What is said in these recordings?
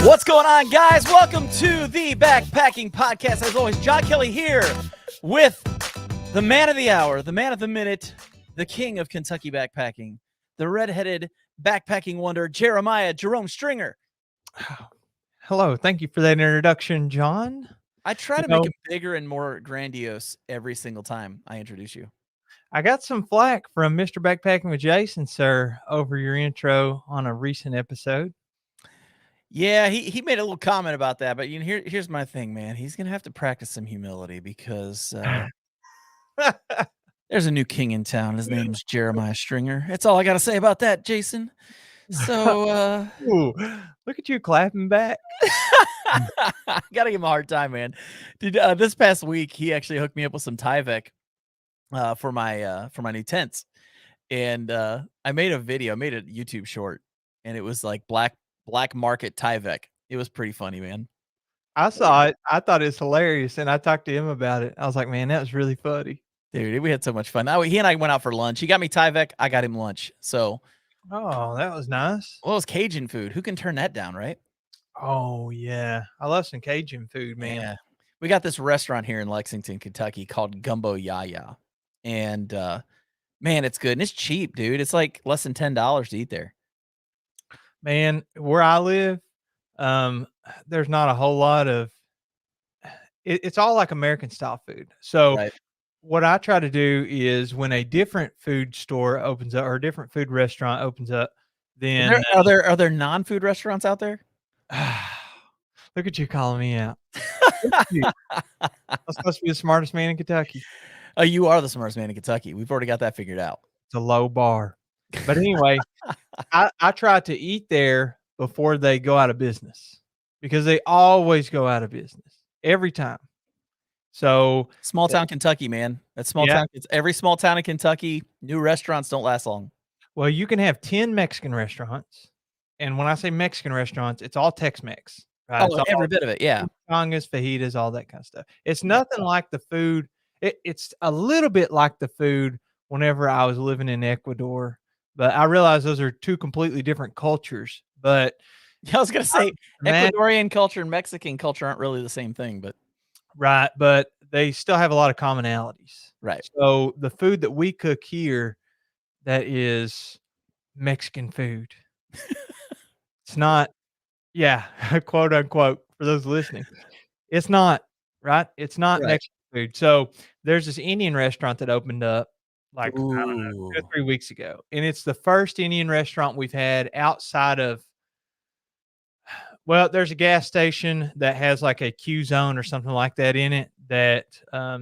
What's going on, guys? Welcome to the Backpacking Podcast. As always, John Kelly here with the man of the hour, the man of the minute, the king of Kentucky backpacking, the redheaded backpacking wonder, Jerome Stringer. Hello. Thank you for that introduction, John. I try to make it bigger and more grandiose every single time I introduce you. I got some flack from Mr. Backpacking with Jason, sir, over your intro on a recent episode. Yeah, he made a little comment about that, but here's my thing, man. He's gonna have to practice some humility because there's a new king in town. His name's Jeremiah Stringer. That's all I got to say about that, Jason. So, Ooh, look at you clapping back. Gotta give him a hard time, man. Dude, this past week, he actually hooked me up with some Tyvek for my new tents. And I made a video, I made a YouTube short, and it was like Blackmarket Tyvek. It was pretty funny, man. I saw it. I thought it was hilarious, and I talked to him about it. I was like, man, that was really funny. Dude, we had so much fun. He and I went out for lunch. He got me Tyvek. I got him lunch. So, oh, that was nice. Well, it's Cajun food. Who can turn that down, right? Oh, yeah. I love some Cajun food, man. Yeah. We got this restaurant here in Lexington, Kentucky called Gumbo Yaya. And, man, it's good. And it's cheap, dude. It's like less than $10 to eat there. Man, where I live, there's not a whole lot of it's all like American style food. So right. What I try to do is when a different food store opens up or a different food restaurant opens up, then are there non-food restaurants out there? Look at you calling me out. I'm supposed to be the smartest man in Kentucky. Oh, you are the smartest man in Kentucky. We've already got that figured out. It's a low bar. But anyway, I try to eat there before they go out of business because they always go out of business every time. So small town Kentucky, man. That's small town. It's every small town in Kentucky. New restaurants don't last long. Well, you can have 10 Mexican restaurants. And when I say Mexican restaurants, it's all Tex-Mex. Right? Oh, every bit of it. Yeah. Chongas, fajitas, all that kind of stuff. It's nothing like the food. It's a little bit like the food whenever I was living in Ecuador. But I realize those are two completely different cultures. But I was going to say Ecuadorian culture and Mexican culture aren't really the same thing, but right. But they still have a lot of commonalities. Right. So the food that we cook here, that is Mexican food. It's not, quote unquote, for those listening. It's not, right? It's not Mexican food. So there's this Indian restaurant that opened up like, I don't know, 2 or 3 weeks ago. And it's the first Indian restaurant we've had outside of, well, there's a gas station that has like a Q zone or something like that in it that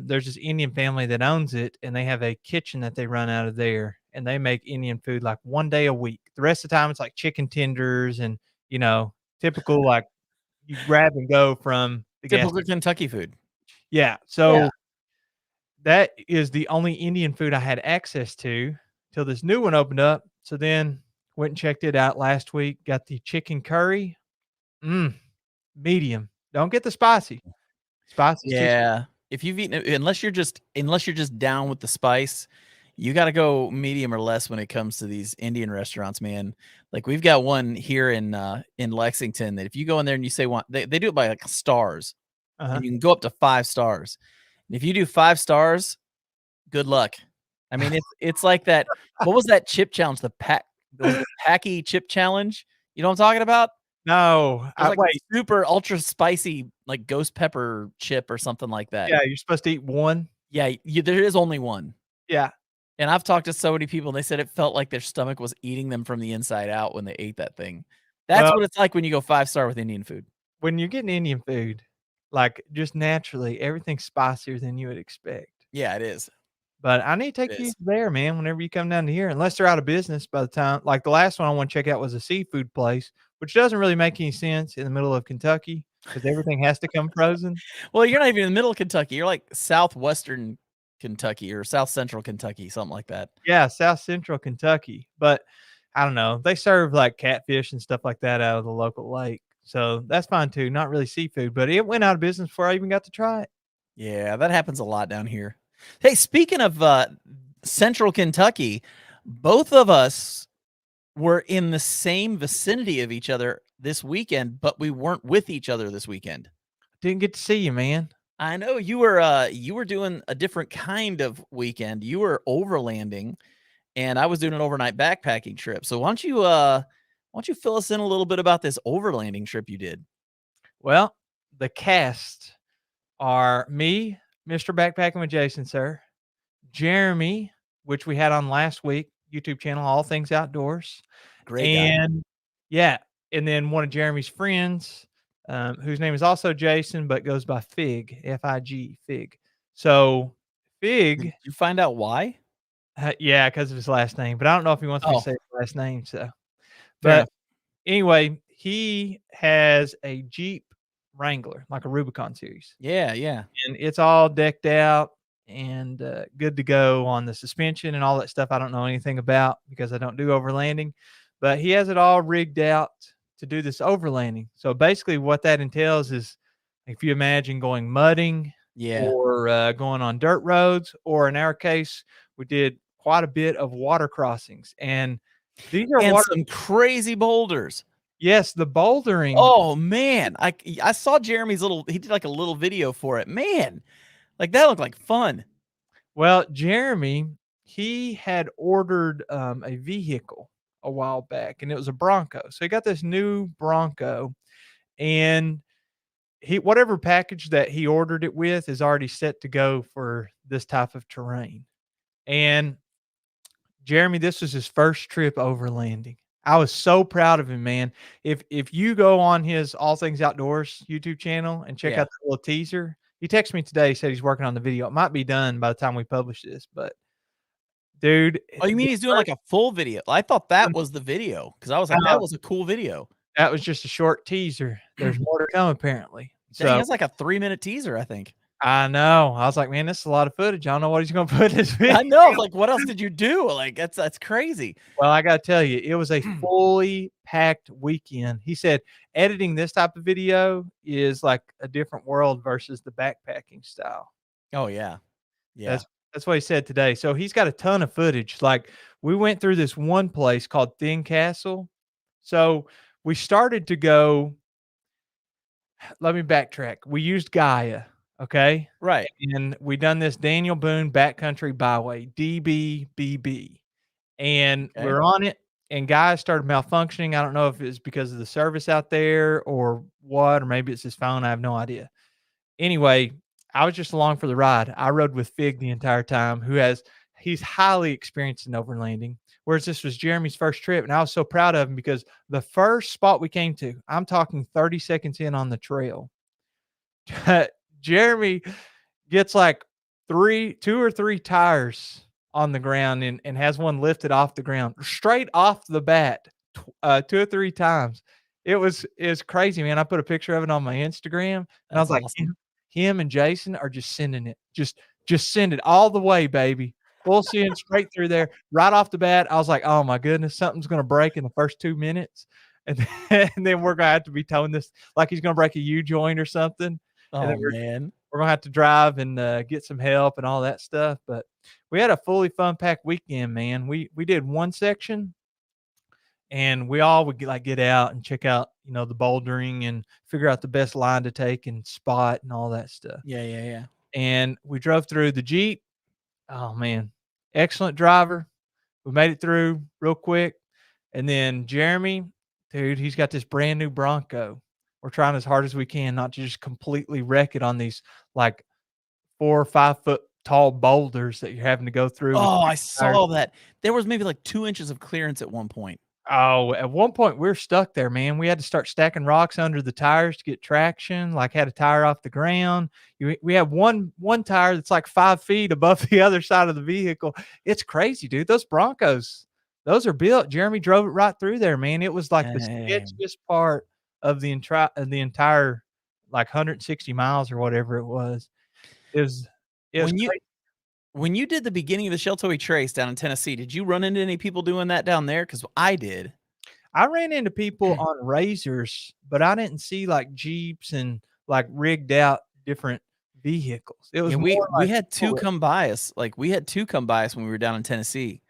there's this Indian family that owns it, and they have a kitchen that they run out of there, and they make Indian food like one day a week. The rest of the time it's like chicken tenders and, you know, typical like you grab and go from the typical Kentucky food. Yeah. So that is the only Indian food I had access to till this new one opened up. So then went and checked it out last week. Got the chicken curry. Medium. Don't get the spicy. Spicy. Yeah. If you've eaten it, unless you're just down with the spice, you got to go medium or less when it comes to these Indian restaurants, man. Like we've got one here in Lexington that if you go in there and you say they do it by like stars, and you can go up to 5 stars. And if you do 5 stars, good luck. I mean, it's like that. What was that chip challenge? The Packy chip challenge. You know what I'm talking about? No, like super ultra spicy, like ghost pepper chip or something like that. Yeah, you're supposed to eat one. Yeah, there is only one. Yeah. And I've talked to so many people, and they said it felt like their stomach was eating them from the inside out when they ate that thing. That's what it's like when you go 5-star with Indian food. When you're getting Indian food, like just naturally, everything's spicier than you would expect. Yeah, it is. But I need to take you there, man, whenever you come down to here, unless they're out of business by the time. Like the last one I want to check out was a seafood place, which doesn't really make any sense in the middle of Kentucky because everything has to come frozen. Well, you're not even in the middle of Kentucky. You're like southwestern Kentucky or south central Kentucky, something like that. Yeah, south central Kentucky. But I don't know. They serve like catfish and stuff like that out of the local lake. So that's fine too. Not really seafood, but it went out of business before I even got to try it. Yeah, that happens a lot down here. Hey, speaking of central Kentucky, both of us were in the same vicinity of each other this weekend, but we weren't with each other this weekend. Didn't get to see you, man. I know you were doing a different kind of weekend. You were overlanding, and I was doing an overnight backpacking trip. So why don't you fill us in a little bit about this overlanding trip you did? Well, the cast are me, Mr. Backpacking with Jason, sir. Jeremy, which we had on last week, YouTube channel, All Things Outdoors. Great guy. And yeah, and then one of Jeremy's friends, whose name is also Jason, but goes by Fig, Fig, Fig. So Did Fig, you find out why? yeah, because of his last name, but I don't know if he wants me to Oh, say his last name. So, fair but enough. anyway, he has a Jeep Wrangler, like a Rubicon series, Yeah, yeah. and it's all decked out and good to go on the suspension and all that stuff. I don't know anything about because I don't do overlanding, but he has it all rigged out to do this overlanding. So basically, what that entails is if you imagine going mudding Yeah. or going on dirt roads, or in our case, we did quite a bit of water crossings. And these are And water, some crazy boulders. yes, the bouldering. Oh, man. I saw Jeremy's he did like a little video for it. Man, like that looked like fun. Well, Jeremy, he had ordered a vehicle a while back, and it was a Bronco. So he got this new Bronco, and he whatever package that he ordered it with is already set to go for this type of terrain. And Jeremy, this was his first trip overlanding. I was so proud of him, man. If you go on his All Things Outdoors YouTube channel and check Yeah. out the little teaser, he texted me today, said he's working on the video. It might be done by the time we publish this, but dude, Oh, you mean the he's doing like first a full video? I thought that was the video because I was like, that uh, was a cool video. that was just a short teaser. There's more to come apparently. Dang, So that's like a 3-minute teaser, I think. I know. I was like, man, this is a lot of footage. I don't know what he's gonna put in this video. I know. Like, what else did you do? Like, that's crazy. Well, I gotta tell you, it was a fully packed weekend. He said editing this type of video is like a different world versus the backpacking style. Oh yeah, yeah. That's what he said today. So he's got a ton of footage. Like we went through this one place called Thin Castle. So we started to go, let me backtrack. We used Gaia, okay? Right. And we done this Daniel Boone Backcountry Byway, DBBB. And Okay. we're on it, and Gaia started malfunctioning. I don't know if it's because of the service out there or what, or maybe it's his phone. I have no idea. Anyway, I was just along for the ride. I rode with Fig the entire time, he's highly experienced in overlanding, whereas this was Jeremy's first trip, and I was so proud of him because the first spot we came to, I'm talking 30 seconds in on the trail, Jeremy gets like 2 or 3 tires on the ground and has one lifted off the ground straight off the bat, 2 or 3 times. It's crazy, man. I put a picture of it on my Instagram, and I was That's like, awesome. him and Jason are just sending it. Just send it all the way, baby. Full send straight through there. Right off the bat, I was like, "Oh my goodness, something's gonna break in the first 2 minutes." And then we're gonna have to be towing this like he's gonna break a U joint or something. And then Oh man. we're gonna have to drive and get some help and all that stuff. But we had a fully fun packed weekend, man. We did one section, and we all would get out and check out, the bouldering and figure out the best line to take and spot and all that stuff. Yeah, yeah, yeah. And we drove through the Jeep. Oh man, excellent driver. We made it through real quick. And then Jeremy, dude, he's got this brand new Bronco. We're trying as hard as we can not to just completely wreck it on these like 4 or 5 foot tall boulders that you're having to go through with Oh, I tires. saw that. There was maybe like 2 inches of clearance at one point. Oh, at one point we were stuck there, man. We had to start stacking rocks under the tires to get traction. Like had a tire off the ground. We have one tire that's like 5 feet above the other side of the vehicle. It's crazy, dude. Those Broncos, those are built. Jeremy drove it right through there, man. It was like the Dang. sketchiest part of the entire like 160 miles or whatever it was. It was When you crazy. when you did the beginning of the Sheltowee Trace down in Tennessee, did you run into any people doing that down there? Because I did. I ran into people on razors, but I didn't see like Jeeps and like rigged out different vehicles. It was Yeah, we more we like had 2 come by us. Like, we had 2 come by us when we were down in Tennessee.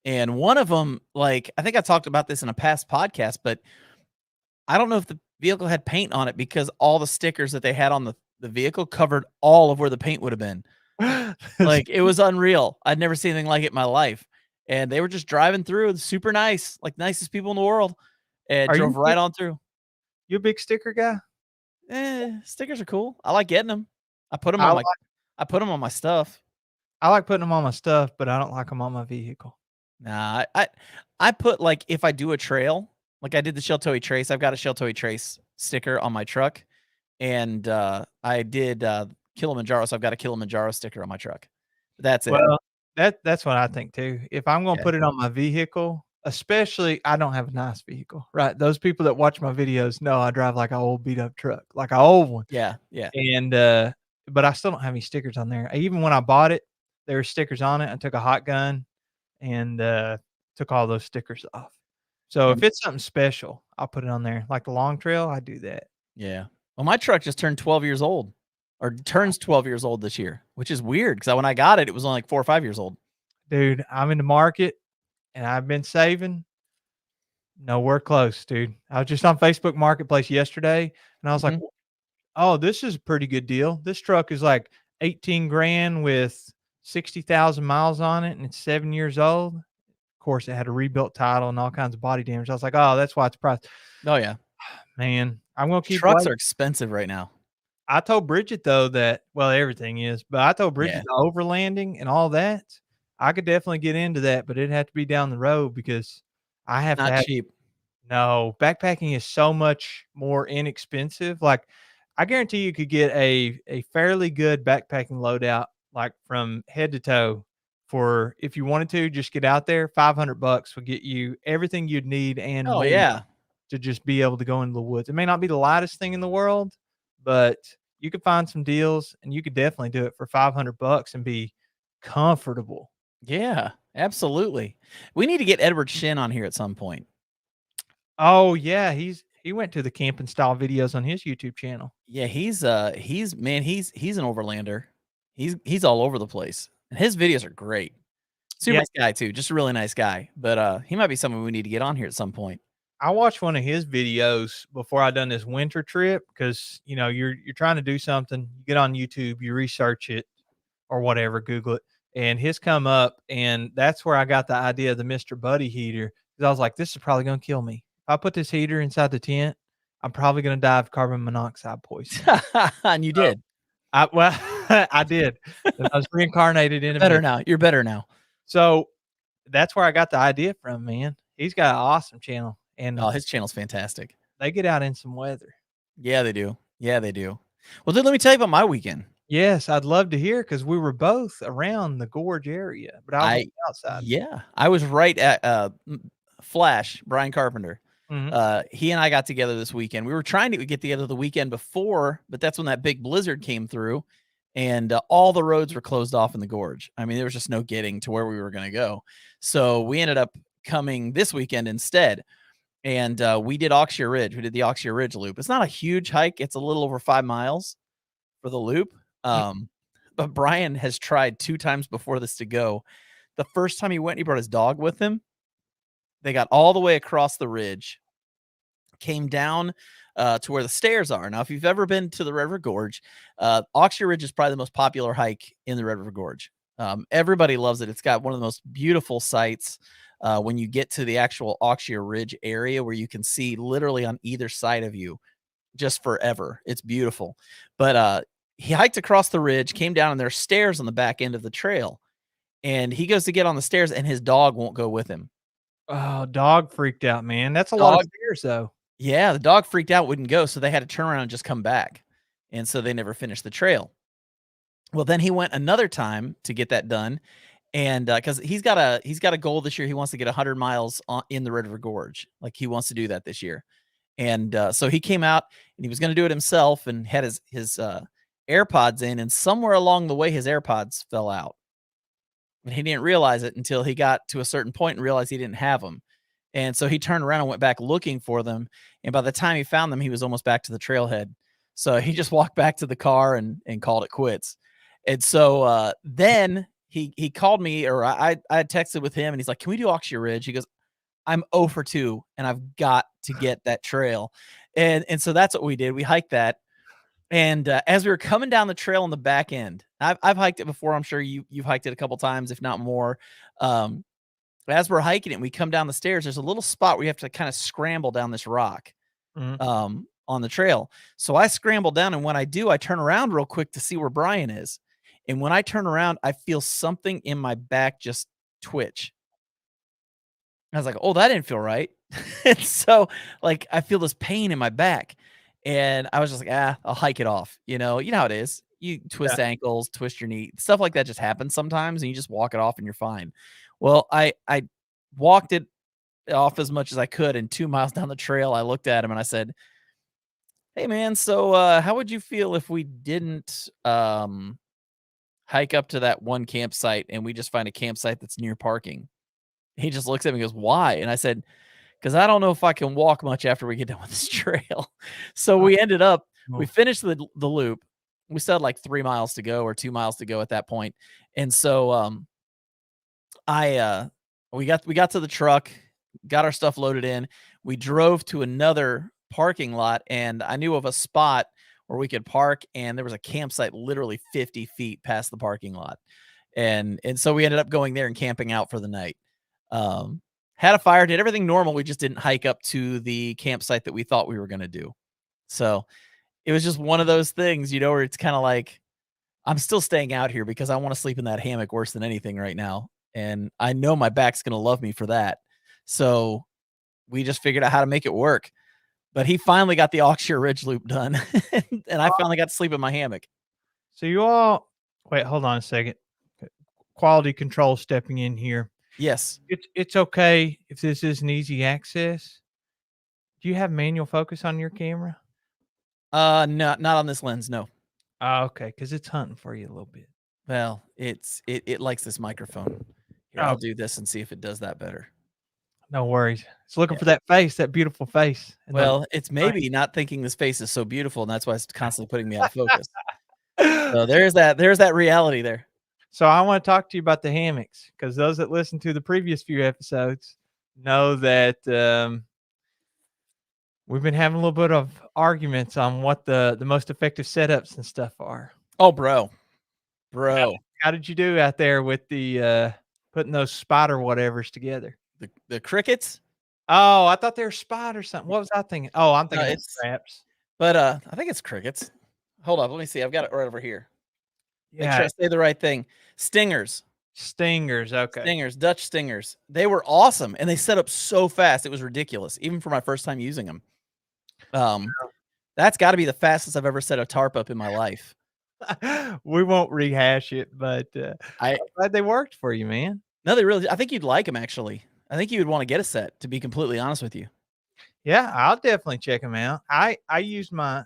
And one of them, like, I think I talked about this in a past podcast, but I don't know if the vehicle had paint on it because all the stickers that they had on the vehicle covered all of where the paint would have been. Like, it was unreal. I'd never seen anything like it in my life, and they were just driving through, super nice, like, nicest people in the world, and Are drove right on through. you a big sticker guy? Stickers are cool. I like getting them. I put them I on my like I put them on my stuff. I like putting them on my stuff, but I don't like them on my vehicle. Nah, I put, like, if I do a trail, like I did the Sheltoe Trace, I've got a Sheltoe Trace sticker on my truck, and, I did, Kilimanjaro, so I've got a Kilimanjaro sticker on my truck. That's it. Well, that's what I think too. If I'm gonna Yeah. put it on my vehicle, especially I don't have a nice vehicle, right? Those people that watch my videos know I drive like an old beat up truck, like an old one. Yeah, yeah. And, but I still don't have any stickers on there. Even when I bought it, there were stickers on it. I took a hot gun and, took all those stickers off. So if And it's something special, I'll put it on there. Like the long trail, I do that. yeah. Well, my truck just turned 12 years old, or turns 12 years old this year, which is weird because when I got it, it was only like 4 or 5 years old. Dude, I'm in the market and I've been saving. Nowhere close, dude. I was just on Facebook Marketplace yesterday and I was like, Mhm. "Oh, this is a pretty good deal. This truck is like 18 grand with 60,000 miles on it and it's 7 years old." Of course, it had a rebuilt title and all kinds of body damage. I was like, "Oh, that's why it's priced." Oh, yeah. Man, I'm gonna keep Trucks waiting. are expensive right now. I told Bridget though that well, everything is, but I told Bridget Yeah. the overlanding and all that, I could definitely get into that, but it'd have to be down the road because I have to Not have cheap. no, backpacking is so much more inexpensive. Like, I guarantee you could get a fairly good backpacking loadout, like from head to toe, for if you wanted to just get out there. $500 would get you everything you'd need and Oh, more yeah. to just be able to go into the woods. It may not be the lightest thing in the world, but you could find some deals, and you could definitely do it for $500 and be comfortable. Yeah, absolutely. We need to get Edward Shin on here at some point. Oh yeah, he went to the camping style videos on his YouTube channel. Yeah, he's man, he's an overlander. He's all over the place, and his videos are great. Super Yeah, nice guy too, just a really nice guy. But he might be someone we need to get on here at some point. I watched one of his videos before I done this winter trip because you know you're trying to do something. You get on YouTube, you research it or whatever, Google it, and his come up, and that's where I got the idea of the Mr. Buddy heater because I was like, this is probably gonna kill me. If I put this heater inside the tent, I'm probably gonna die of carbon monoxide poisoning. And you So did. I well, I did. And I was reincarnated You're into better me. now. You're better now. So that's where I got the idea from, man. He's got an awesome channel, and Oh, his channel's fantastic. they get out in some weather. Yeah, they do. Yeah, they do. Well, then let me tell you about my weekend. Yes, I'd love to hear because we were both around the gorge area, but I was on I the outside. Yeah, I was right at Flash, Brian Carpenter. Mhm. He and I got together this weekend. We were trying to get together the weekend before, but that's when that big blizzard came through and all the roads were closed off in the gorge. I mean, there was just no getting to where we were going to go. So we ended up coming this weekend instead. And we did Oxshire Ridge. We did the Oxshire Ridge loop. It's not a huge hike. It's a little over 5 miles for the loop. Mm. But Brian has tried 2 times before this to go. The first time he went, he brought his dog with him. They got all the way across the ridge, came down to where the stairs are. Now, if you've ever been to the Red River Gorge, Oxshire Ridge is probably the most popular hike in the Red River Gorge. Everybody loves it. It's got one of the most beautiful sights when you get to the actual Oxshire Ridge area where you can see literally on either side of you just forever. It's beautiful. But he hiked across the ridge, came down, and there's stairs on the back end of the trail. And he goes to get on the stairs, and his dog won't go with him. Oh, dog freaked out, man. That's a lot of Dog stairs, though. Yeah, the dog freaked out, wouldn't go, so they had to turn around and just come back, and so they never finished the trail. Well, then he went another time to get that done, and, because he's got a goal this year, he wants to get 100 miles on in the Red River Gorge, like, he wants to do that this year, and, so he came out, and he was gonna do it himself and had his AirPods in, and somewhere along the way, his AirPods fell out, and he didn't realize it until he got to a certain point and realized he didn't have them. And so he turned around and went back looking for them, and by the time he found them, he was almost back to the trailhead. So he just walked back to the car and called it quits. And so, then he called me or I had texted with him and he's like, "Can we do Oxshire Ridge?" He goes, "I'm 0 for 2 and I've got to get that trail." And so that's what we did. We hiked that. And as we were coming down the trail on the back end, I've hiked it before. I'm sure you've hiked it a couple times, if not more. Um, as we're hiking it, and we come down the stairs. There's a little spot where you have to kind of scramble down this rock Mhm. on the trail. So I scramble down, and when I do, I turn around real quick to see where Brian is. And when I turn around, I feel something in my back just twitch. I was like, "Oh, that didn't feel right." And so, like, I feel this pain in my back, and I was just like, "Ah, I'll hike it off." You know how it is. You Yeah. twist ankles, twist your knee, stuff like that just happens sometimes, and you just walk it off, and you're fine. Well, I walked it off as much as I could, and 2 miles down the trail, I looked at him and I said, "Hey, man, so how would you feel if we didn't hike up to that one campsite and we just find a campsite that's near parking?" He just looks at me and goes, "Why?" And I said, "'Cause I don't know if I can walk much after we get done with this trail." So Oh, we ended up we no. finished the loop. We still had like 3 miles to go or 2 miles to go at that point. And so, I, we got to the truck, got our stuff loaded in. We drove to another parking lot, and I knew of a spot where we could park, and there was a campsite literally 50 feet past the parking lot. And so we ended up going there and camping out for the night. Um, had a fire, did everything normal. We just didn't hike up to the campsite that we thought we were gonna do. So, it was just one of those things, where it's kinda like, I'm still staying out here because I wanna sleep in that hammock worse than anything right now, and I know my back's gonna love me for that. So, we just figured out how to make it work. But he finally got the Oxshire Ridge Loop done, and I finally got to sleep in my hammock. So you all wait, hold on a second. Quality control stepping in here. Yes. It's okay if this isn't easy access. Do you have manual focus on your camera? No, not on this lens, no. Oh, okay, because it's hunting for you a little bit. Well, it likes this microphone. Here, Oh, I'll do this and see if it does that better. no worries. It's looking Yeah. for that face, that beautiful face, and the Well, it's maybe not thinking this face is so beautiful, and that's why it's constantly putting me out of focus. So there's that reality there. So I wanna talk to you about the hammocks, because those that listen to the previous few episodes know that, we've been having a little bit of arguments on what the most effective setups and stuff are. Oh, bro. How Bro. how did you do out there with the, putting those spider whatevers together? The crickets? Oh, I thought they were spiders something. What was I thinking? Oh, I'm No, thinking of it's straps. but, I think it's crickets. Hold up, let me see, I've got it right over here. Make Yeah, sure I say the right thing. Stingers. stingers, okay. Stingers, Dutch stingers. They were awesome, and they set up so fast, it was ridiculous, even for my first time using them. Um, that's gotta be the fastest I've ever set a tarp up in my life. We won't rehash it, but, I I'm glad they worked for you, man. No, they really I think you'd like them actually. I think you would wanna get a set, to be completely honest with you. Yeah, I'll definitely check them out. I used my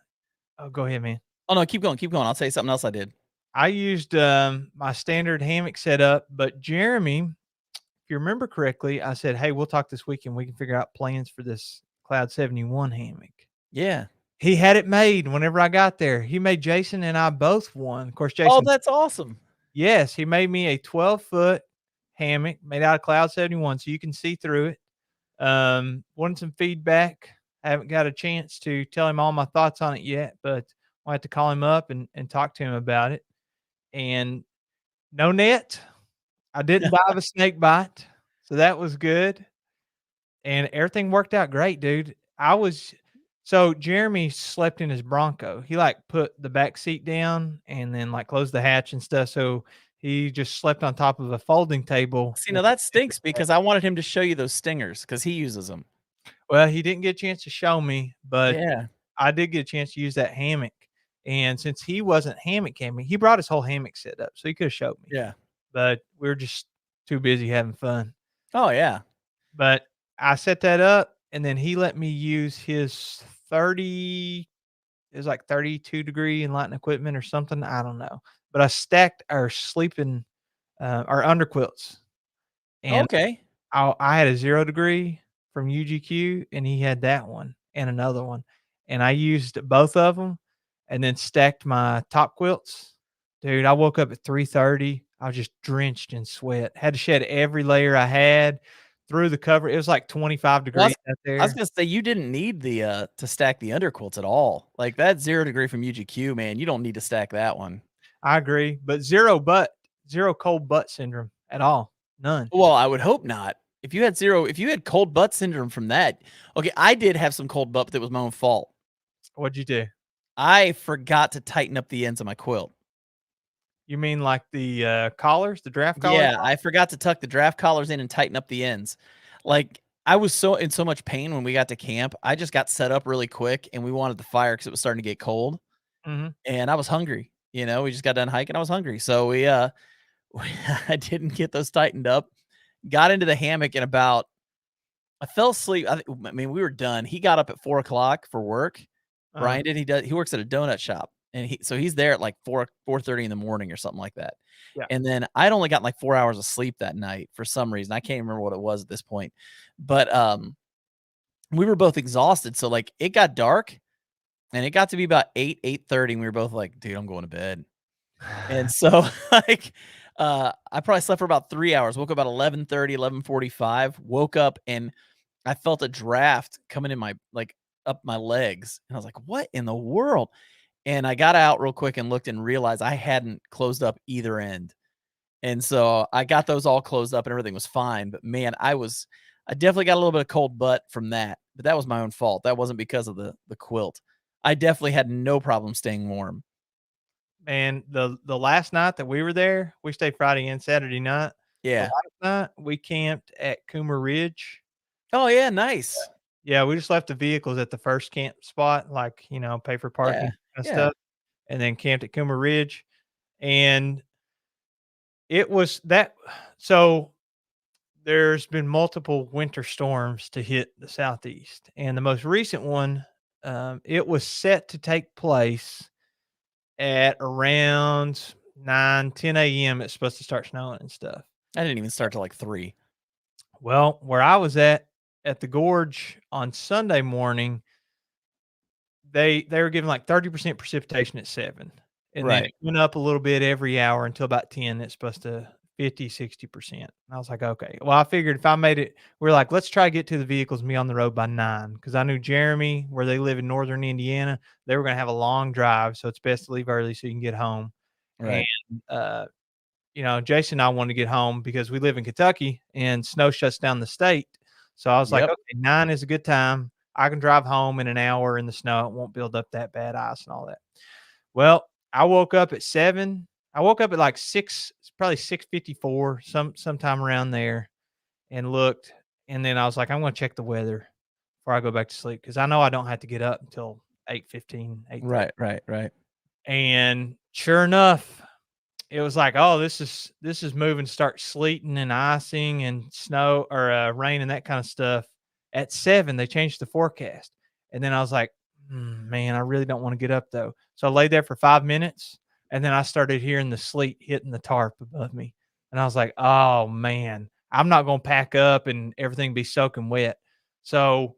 oh, go ahead, man. Oh, no, keep going, I'll tell you something else I did. I used, my standard hammock setup, but Jeremy, if you remember correctly, I said, "Hey, we'll talk this weekend. We can figure out plans for this Cloud 71 hammock." Yeah. He had it made whenever I got there. He made Jason and I both one. Of course, Oh, Jason that's awesome. yes, he made me a 12-foot hammock made out of Cloud 71 so you can see through it. Wanted some feedback. I haven't got a chance to tell him all my thoughts on it yet, but I'll have to call him up and talk to him about it. And no net. I didn't die of a snake bite, so that was good. And everything worked out great, dude. So Jeremy slept in his Bronco. He, like, put the back seat down and then, like, closed the hatch and stuff, so he just slept on top of a folding table See, now with that stinks because I wanted him to show you those stingers because he uses them. well, he didn't get a chance to show me, but Yeah, I did get a chance to use that hammock, and since he wasn't hammock camping, he brought his whole hammock set up, so he coulda showed me, yeah. but we were just too busy having fun. Oh, yeah. But I set that up, and then he let me use his 30 it was like 32-degree enlightened equipment or something, I don't know. But I stacked our sleeping, our underquilts, and Okay. I had a 0 degree from UGQ, and he had that one and another one, and I used both of them, and then stacked my top quilts. Dude, I woke up at 3:30. I was just drenched in sweat. Had to shed every layer I had. through the cover. It was like 25 Well, degrees out I was there. gonna say you didn't need the to stack the underquilts at all. Like that 0 degree from UGQ, man, you don't need to stack that one. I agree, but zero cold butt syndrome at all. None. Well, I would hope not. If you had cold butt syndrome from that, okay, I did have some cold butt, but that was my own fault. What'd you do? I forgot to tighten up the ends of my quilt. You mean like the, collars, the draft collars Yeah, on? I forgot to tuck the draft collars in and tighten up the ends. Like, I was in so much pain when we got to camp, I just got set up really quick, and we wanted the fire because it was starting to get cold, Mhm. and I was hungry, we just got done hiking, I was hungry, so I didn't get those tightened up, got into the hammock, and I fell asleep. I mean, we were done. He got up at 4 o'clock for work. Uh-huh. Brian did. He works at a donut shop, and he's there at like 4:30 in the morning or something like that. Yeah. And then I'd only gotten like 4 hours of sleep that night for some reason. I can't remember what it was at this point, but we were both exhausted. So like it got dark, and it got to be about 8:30, and we were both like, "Dude, I'm going to bed." And so like I probably slept for about 3 hours. Woke up about 11:30, 11:45. Woke up and I felt a draft coming in up my legs, and I was like, "What in the world?" And I got out real quick and looked and realized I hadn't closed up either end, and so I got those all closed up and everything was fine, but man, I definitely got a little bit of cold butt from that, but that was my own fault. That wasn't because of the quilt. I definitely had no problem staying warm. Man, the last night that we were there, we stayed Friday and Saturday night. The Yeah. last night, we camped at Coomer Ridge. Oh, yeah, nice. Yeah, we just left the vehicles at the first camp spot, like, pay for Yeah, parking and yeah. stuff, and then camped at Coomer Ridge, and it was that so there's been multiple winter storms to hit the Southeast, and the most recent one, it was set to take place at around 9, 10 a.m. It's supposed to start snowing and stuff. I didn't even start till like 3. Well, where I was at the gorge on Sunday morning, they were giving like 30% precipitation at 7, and then Right, it went up a little bit every hour until about 10. It's supposed to 50, 60%. And I was like, okay. Well, I figured if I made it, we're like, let's try to get to the vehicles and be on the road by 9. Because I knew Jeremy, where they live in northern Indiana, they were going to have a long drive. So it's best to leave early so you can get home. And, right. uh, Jason and I wanted to get home because we live in Kentucky and snow shuts down the state. So I was like, Yep. okay, 9 is a good time. I can drive home in an hour in the snow. It won't build up that bad ice and all that. Well, I woke up at 7. I woke up at like 6, probably 6:54, sometime around there, and looked. And then I was like, I'm going to check the weather before I go back to sleep because I know I don't have to get up until 8:15, 8:30. Right, right, right. And sure enough, it was like, oh, this is moving, start sleeting and icing and snow or rain and that kind of stuff. At 7, they changed the forecast. And then I was like, man, I really don't want to get up though. So I laid there for 5 minutes and then I started hearing the sleet hitting the tarp above me. And I was like, oh man, I'm not going to pack up and everything be soaking wet. So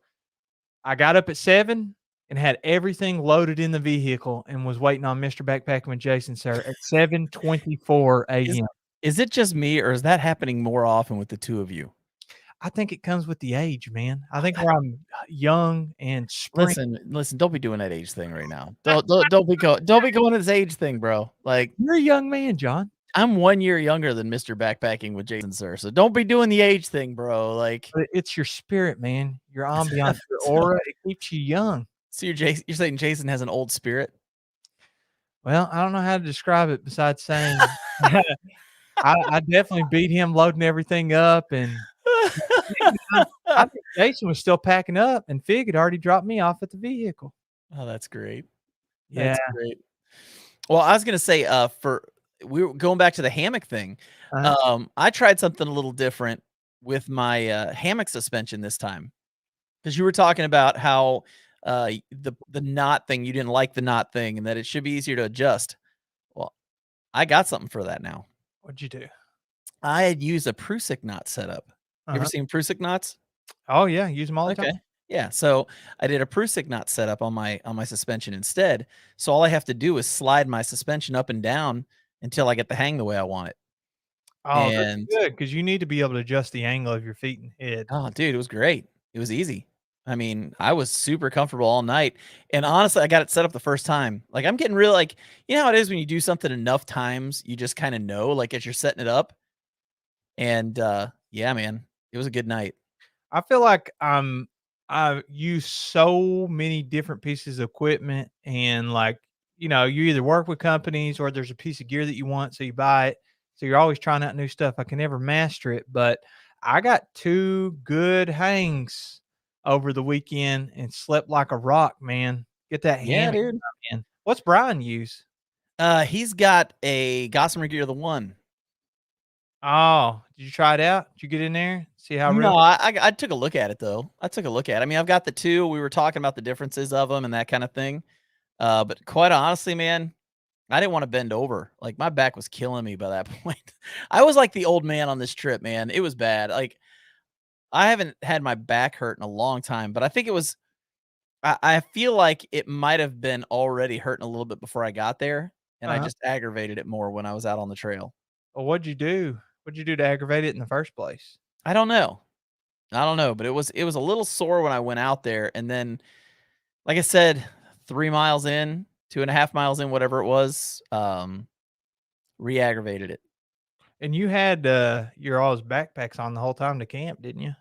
I got up at 7 and had everything loaded in the vehicle and was waiting on Mr. Backpacking with Jason, sir, at 7:24 Is AM. is it just me, or is that happening more often with the 2 of you? I think it comes with the age, man. I think where I'm young and spring. Listen, don't be doing that age thing right now. Don't be going to this age thing, bro. Like, You're a young man, John. I'm 1 year younger than Mr. Backpacking with Jason, sir, so don't be doing the age thing, bro, like, But it's your spirit, man. Your ambiance, your aura, it keeps you young. so you're saying Jason has an old spirit? Well, I don't know how to describe it besides saying I definitely beat him loading everything up, and I think Jason was still packing up, and Fig had already dropped me off at the vehicle. Oh, that's great. Yeah. That's great. Well, I was gonna say, we were going back to the hammock thing. Uh-huh. I tried something a little different with my, hammock suspension this time, because you were talking about how, the knot thing, you didn't like the knot thing and that it should be easier to adjust. Well, I got something for that now. What'd you do? I had used a Prusik knot setup. You ever Uh-huh. seen Prusik knots? Oh, yeah, use them all the Okay. time. Yeah, so I did a Prusik knot setup on my suspension instead, so all I have to do is slide my suspension up and down until I get the hang the way I want it. Oh, that's And good because you need to be able to adjust the angle of your feet and head. oh, dude, it was great. It was easy. I mean, I was super comfortable all night, and honestly, I got it set up the first time. Like, I'm getting real like, you know how it is when you do something enough times, you just kinda know, like, as you're setting it up, and, yeah, man, it was a good night. I feel like I use so many different pieces of equipment and like, you either work with companies or there's a piece of gear that you want, so you buy it. So you're always trying out new stuff. I can never master it, but I got 2 good hangs over the weekend and slept like a rock, man. Get that Yeah, hammock dude. in. What's Brian use? He's got a Gossamer Gear the One. Oh, did you try it out? Did you get in there? See how real. No, I took a look at it, though. I took a look at it. I mean, I've got the 2, we were talking about the differences of them and that kinda thing, but quite honestly, man, I didn't wanna bend over. Like, my back was killing me by that point. I was like the old man on this trip, man. It was bad. Like, I haven't had my back hurt in a long time, but I think it was I feel like it might have been already hurting a little bit before I got there, and I Uh-huh. just aggravated it more when I was out on the trail. Well, what'd you do? What'd you do to aggravate it in the first place? I don't know. I don't know, but it was a little sore when I went out there, and then, like I said, 3 miles in, 2.5 miles in, whatever it was, re-aggravated it. And you had, your all's backpacks on the whole time to camp, didn't you?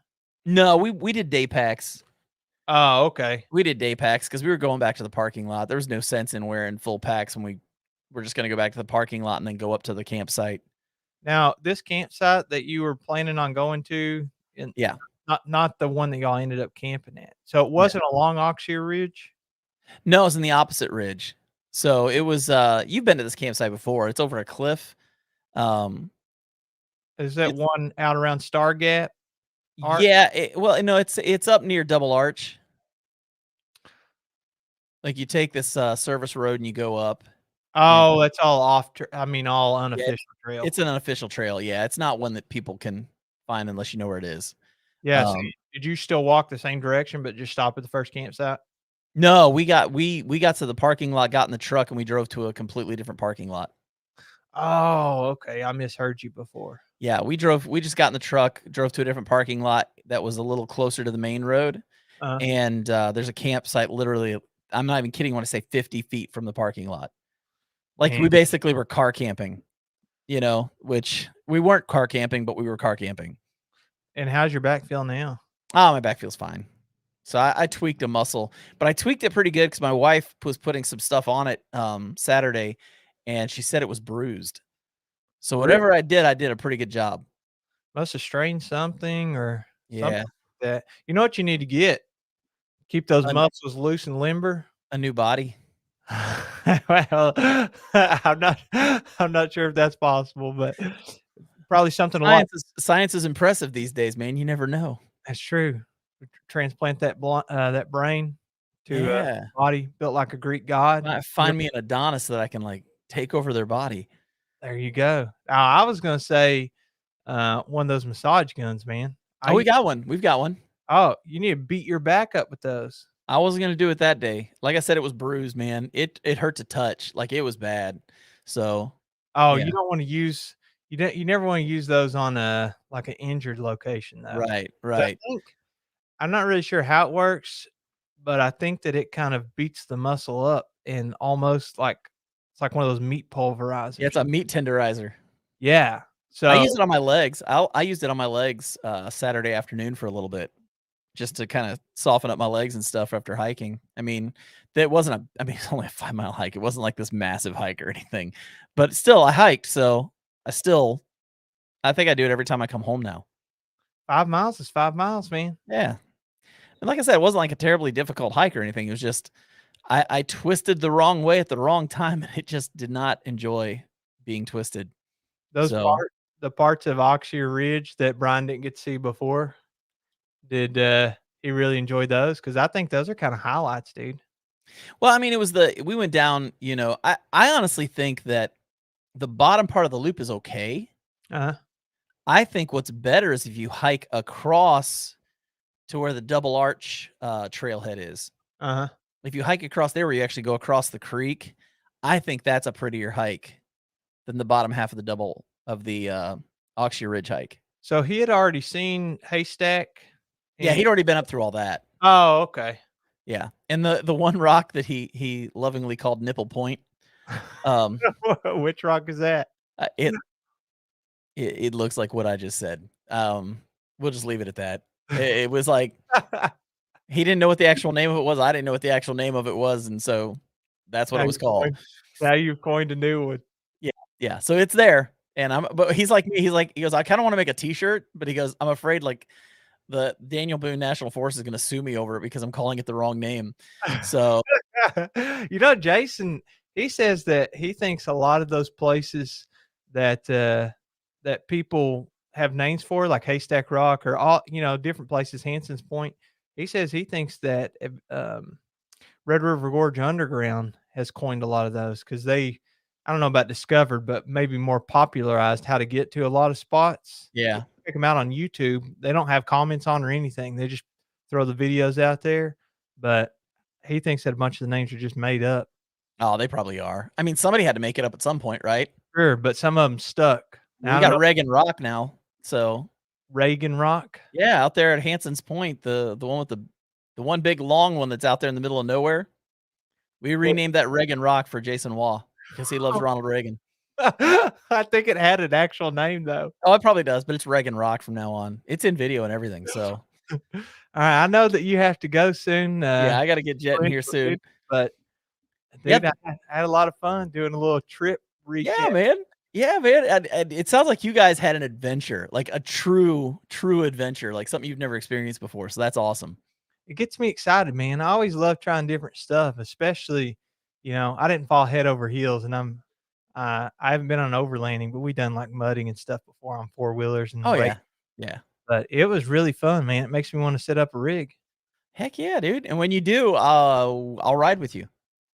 No, we did day packs. Oh, okay. We did day packs because we were going back to the parking lot. There was no sense in wearing full packs when we were just gonna go back to the parking lot and then go up to the campsite. Now, this campsite that you were planning on going to, and Yeah. not the one that y'all ended up camping at. So it No. wasn't along Oxear Ridge? No, it was in the opposite ridge. So it was, you've been to this campsite before. It's over a cliff. Um, Is that it's one out around Star Gap Arch? yeah, well, no, it's up near Double Arch. Like, you take this, service road and you go up, and Oh, it's all off tr I mean, all yeah, unofficial trail. it's an unofficial trail. Yeah, it's not one that people can find unless you know where it is. Yeah, so Um did you still walk the same direction, but just stop at the first campsite? No, we got to the parking lot, got in the truck, and we drove to a completely different parking lot. Oh, okay, I misheard you before. Yeah, we just got in the truck, drove to a different parking lot that was a little closer to the main road, Uh, and, there's a campsite literally I'm not even kidding when I say 50 feet from the parking lot. Like, and we basically were car camping, which we weren't car camping, but we were car camping. and how's your back feel now? Oh, my back feels fine. So I tweaked a muscle, but I tweaked it pretty good because my wife was putting some stuff on it, Saturday, and she said it was bruised. So Really? whatever I did a pretty good job. Must have strained something or something Yeah, like that. You know what you need to get? Keep those a muscles loose and limber. a new body. Well, I'm not sure if that's possible, but probably something a lot. Science is impressive these days, man. You never know. That's true. Transplant that brain to a Yeah. body built like a Greek god. Find me an Adonis that I can, like, take over their body. There you go. Now, I was gonna say, one of those massage guns, man. Oh, we got one. We've got one. You need to beat your back up with those. I wasn't gonna do it that day. Like I said, it was bruised, man. It hurt to touch. Like, it was bad. So, Oh, yeah. you don't wanna use you never wanna use those on like, an injured location, though. Right, 'Cause right. I'm not really sure how it works, but I think that it kind of beats the muscle up and almost like it's like one of those meat Yeah, pulverizers. it's a meat tenderizer. Yeah. I So, use it on my legs. I used it on my legs, Saturday afternoon for a little bit, just to kinda soften up my legs and stuff after hiking. I mean, that wasn't a I mean, it's only a 5-mile hike. It wasn't like this massive hike or anything, but still, I hiked, so I think I do it every time I come home now. 5 miles is 5 miles, man. Yeah, and like I said, it wasn't like a terribly difficult hike or anything. It was just I twisted the wrong way at the wrong time, and it just did not enjoy being twisted. Those So the parts of Oxear Ridge that Brian didn't get to see before, did, he really enjoy those? Because I think those are kinda highlights, dude. well, I mean, it was we went down, I honestly think that the bottom part of the loop is okay. Uh-huh, I think what's better is if you hike across to where the Double Arch, trailhead is. uh-huh. If you hike across there where you actually go across the creek, I think that's a prettier hike than the bottom half of the Oxshire Ridge hike. So he had already seen Haystack. Yeah, he'd already been up through all that. Oh, okay. Yeah, and the one rock that he lovingly called Nipple Point. Which rock is that? It looks like what I just said. We'll just leave it at that. It was like he didn't know what the actual name of it was. I didn't know what the actual name of it was, and so that's what it was called. Now you've coined a new one. Yeah. So it's there, and but he's like me. He goes, I kind of want to make a T-shirt, but he goes, I'm afraid like the Daniel Boone National Forest is going to sue me over it because I'm calling it the wrong name. So Jason, he says that he thinks a lot of those places that that people have names for, like Haystack Rock or all, different places, Hanson's Point. He says he thinks that Red River Gorge Underground has coined a lot of those because I don't know about discovered, but maybe more popularized how to get to a lot of spots. yeah. Check them out on YouTube. They don't have comments on or anything. They just throw the videos out there. But he thinks that a bunch of the names are just made up. Oh, they probably are. I mean, somebody had to make it up at some point, right? Sure, but some of them stuck. We got Reagan Rock now. So Reagan Rock? Yeah, out there at Hanson's Point, the one with the one big long one that's out there in the middle of nowhere. We renamed that Reagan Rock for Jason Waugh because he loves Ronald Reagan. I think it had an actual name though. Oh, it probably does, but it's Reagan Rock from now on. It's in video and everything. So, all right, I know that you have to go soon. Yeah, I got to get jetting here soon. But dude, I had a lot of fun doing a little trip recap. Yeah, man. Yeah, man. It sounds like you guys had an adventure, like a true adventure, like something you've never experienced before. So that's awesome. It gets me excited, man. I always love trying different stuff, especially, I didn't fall head over heels, and I haven't been on overlanding, but we've done like mudding and stuff before on 4-wheelers and yeah. But it was really fun, man. It makes me want to set up a rig. Heck yeah, dude. And when you do, I'll ride with you.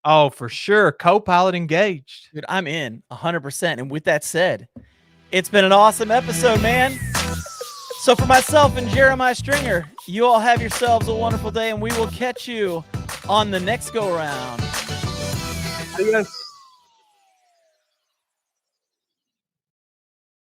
Oh, for sure. Co-pilot engaged. Dude, I'm in 100%. And with that said, it's been an awesome episode, man. So for myself and Jeremiah Stringer, you all have yourselves a wonderful day, and we will catch you on the next go-around. Adios.